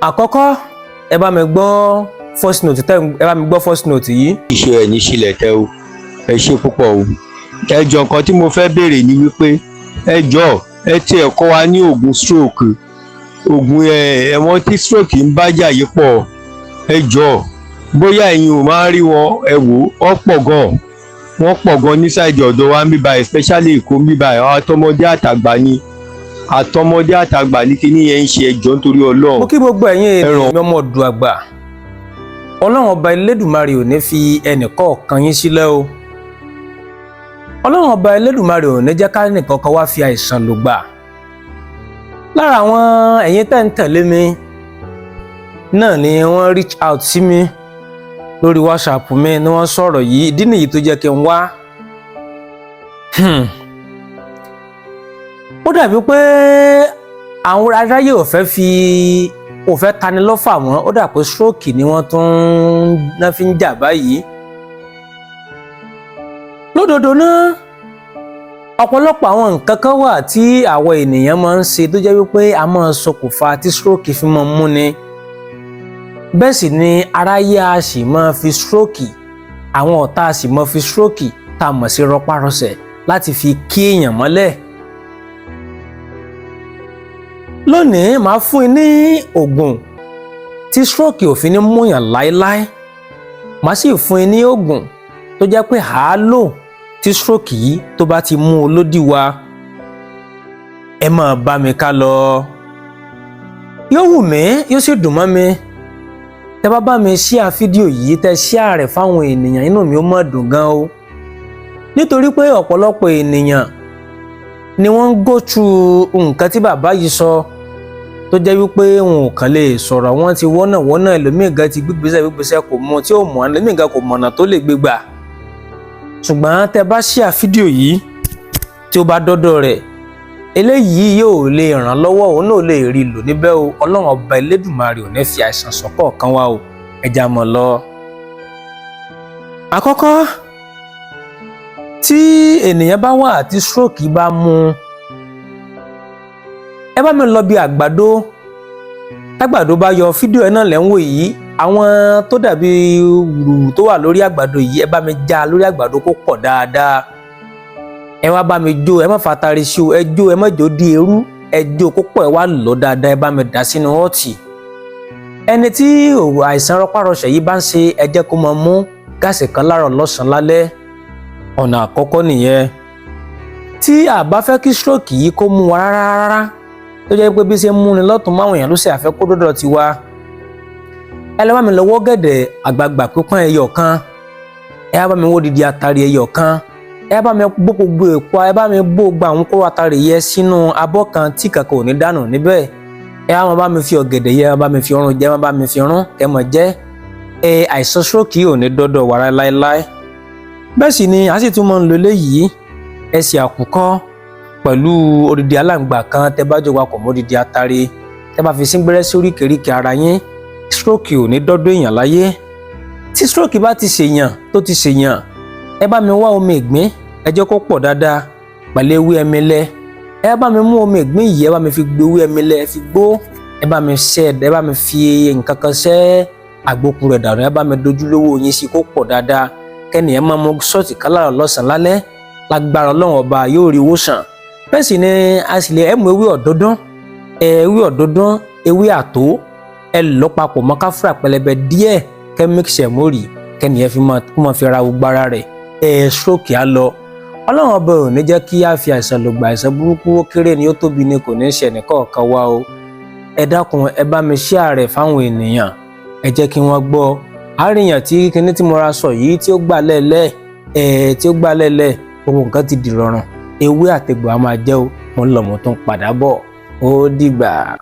Àkọ́kọ́ ẹ bá mi gbọ́ first note ẹ bá mi gbọ́ first note yìí. iṣẹ́ ẹ̀ ní sílẹ̀ tẹ́ o, ẹ ṣe púpọ̀ o. ẹ jọ nǹkan tí mo fẹ́ béèrè ni wípé ẹ jọ ẹ tiẹ̀ kọ́ wa ní oògùn stroke, oògùn ẹ̀wọ̀n tí stroke ń bájà yìí pọ̀. ẹ jọ bóyá ẹ̀yin ò máa rí wọn, ẹ wò ó pọ̀ gan, wọ́n pọ̀ gan ní sáìdì ọ̀dọ̀ wa ń bíbá especially Èkó ń bíbá àtọmọdé àtàgbà ní kíní yẹn ń ṣe, ẹjọ́ nítorí Ọlọ́run. mo kí gbogbo ẹ̀yin ènìyàn mi ọmọ ọdún àgbà, Ọlọ́run ọba Elédùmarè ò ní fi ẹnìkọ̀ọ̀kan yín sílẹ̀ o. Ọlọ́run ọba Elédùmarè ò ní jẹ́ ká nìkankan wá fi àìsàn lò gbà. Lára àwọn ẹ̀yin tẹ́ ń tẹ̀lé mi náà ni wọ́n reach out sí mi lórí WhatsApp mi ni wọ́n sọ̀rọ̀ yìí, ìdí nìyí tó jẹ́ kí n wá. Ó dàbí pé àwọn aráyé ò fẹ́ tani lọ́fà mọ́, ó dà pé stroke ni wọ́n tún fi ń jà báyìí. Lódodo náà ọ̀pọ̀lọpọ̀ àwọn nǹkan kan wà tí àwọn ènìyàn máa ń ṣe tó jẹ́ wípé a máa ṣokùnfà tí stroke fi máa ń múni. Bẹ́ẹ̀ sì ni aráyé a sì máa fi stroke, àwọn ọ̀tá a sì máa fi stroke tá a mọ̀ sí rọpárọsẹ̀ láti fi kí èèyàn mọ́lẹ̀. Lónìí màá fún yín ní oògùn tí stroke ò fi ní múyàn láéláé. Màá sì fún yín ní oògùn tó jẹ́ pé àá lò tí stroke yìí tó bá ti mú olódì wa. Ẹ máa bá mi ká lọ. Yóò wù mí, yóò sì dùn mọ́ mi tẹ́ bá bá mi share fídíò yìí, tẹ́ share rẹ̀ fáwọn ènìyàn, inú mi ó máa dùn gan o. Nítorí pé ọ̀pọ̀lọpọ̀ ènìyàn ni wọ́n ń go through nǹkan tí bàbá yìí sọ tó jẹ́ wípé wọn ò kàn lè sọ̀rọ̀, wọ́n ti wọ́nà ẹlòmíì gan ti gbígbésẹ̀ kò mọ tí ò mọ̀, ẹlòmíì gan kò mọ̀nà tó lè gbégbà. Ṣùgbọ́n tẹ́ bá share fídíò yìí tí ó bá dọ́dọ̀ rẹ̀, eléyìí yóò lè ràn lọ́wọ́, òun náà lè rí lò níbẹ̀ o. Ọlọ́run ọba Elédùmarè ò ní fi àìsàn sọ́kọ̀ kan wá o. Ẹ já mọ́ lọ. Àkọ́kọ́, tí ènìyàn bá wà tí stroke bá mú, ẹ bá mi lọ bí àgbàdo. Tágbàdo bá yọ, fídíò ẹ náà lẹ́ ń wò yìí, àwọn tó dàbí wùrù tó wà lórí àgbàdo yìí, ẹ bá mi já lórí àgbàdo kó pọ̀ dáadáa. Ẹ wá bá mi jó, ẹ má fatari sí o, ẹ jó, ẹ má jó di eérú, ẹ jó kó pọ̀, ẹ wá lọ dáadáa, ẹ bá mi dà sínú ọtí. Ẹni tí àìsàn rọpárọsẹ̀ yìí bá ń ṣe, ẹ jẹ́ kó máa mú gáàsì kan láàárọ̀ lọ́sàn-án lálẹ́. Ọ̀nà àkọ́kọ́ nìyẹn. Tí a bá fẹ́ kí stroke yìí kó mú wa rárá tó jẹ́ pé bí ṣe ń múni lọ́tùn máwọn èèyàn ló ṣe àfẹ́ kó dọ́dọ̀ ti wa, ẹ lọ bá mi lọ́wọ́ gẹ̀dẹ̀ àgbààgbà pípọ́n ẹyọ kan, ẹ bá mi wó didi àtàrí ẹyọ kan, ẹ bá mi bó gbogbo èpo, ẹ bá mi bó gba àwọn kóró àtàrí yẹ sínú abọ́ kan tí kankan ò ní dànù níbẹ̀. Ẹ bá mi fi ọ̀gẹ̀dẹ̀ yẹ, ẹ bá mi fi ọrùn jẹ, ẹ bá mi fi rún ẹ mọ̀ jẹ́. Àìsàn stroke ò ní dọ́dọ̀ wàrà láéláé. Bẹ́ẹ̀ sì ni a sì tún máa ń lo eléyìí, ẹsẹ̀ àkùkọ pẹ̀lú odidi aláǹgbà kan, tẹ́ bá jọ papọ̀ mọ́ odidi àtàrí, tẹ́ bá fi síngbẹ́rẹ́ sí oríkèéríkèé ara yín, stroke ò ní dọ́dọ̀ èèyàn láyé. Tí stroke bá ti ṣèyàn tó ti ṣèyàn, ẹ bá mi wá omi ìgbín, ẹ jẹ́ kó pọ̀ dáadáa pẹ̀lú ewé ẹmẹlẹ. Ẹ bá mi mú omi ìgbín yìí, ẹ bá mi fi gbé ewé ẹmẹlẹ fi gbó, ẹ bá mi ẹ bá mi fi nǹkan kan ṣẹ́ àgbòkù rẹ̀ dànù, ẹ bá mi dojú lówó yín sí kó pọ̀ dáadáa. Kẹ́ni ẹ máa mú ṣọ́ọ̀tì kan láàárọ̀ lọ́sàn-án lálẹ́, lágbára Ọlọ́run ọba yóò rí ìwòsàn. Bẹ́ẹ̀ sì ni a sì lè ẹ mú ewé ọ̀dọ́dún, ewé àtó, ẹ lọ́ papọ̀ mọ́ káfúrà pẹlẹbẹ díẹ̀, kẹ́ mix ẹ̀ mórí, kẹ́ni ẹ fi máa fi ra gbogbo ara rẹ̀, stroke á lọ. Ọlọ́run ọba ò ní jẹ́ kí a fi àìsàn lògbà, àìsàn burúkú ó kéré ni ó tóbi ni kò ní ṣe ẹnìkọ̀ọ̀kan wá o. Ẹ dákun ẹ bá mi share rẹ̀ fáwọn ènìyàn, ẹ jẹ́ kí wọ́n gbọ́. Àríyàn tí kinní tí mo ra sọ yìí tí ó gbà lẹ́lẹ̀, gbogbo nǹkan ti dìrọ̀rùn. Ewé àtegbò a máa jẹ́ o. Mo ń lọ, mo tún padà bọ̀. Ó dìgbà.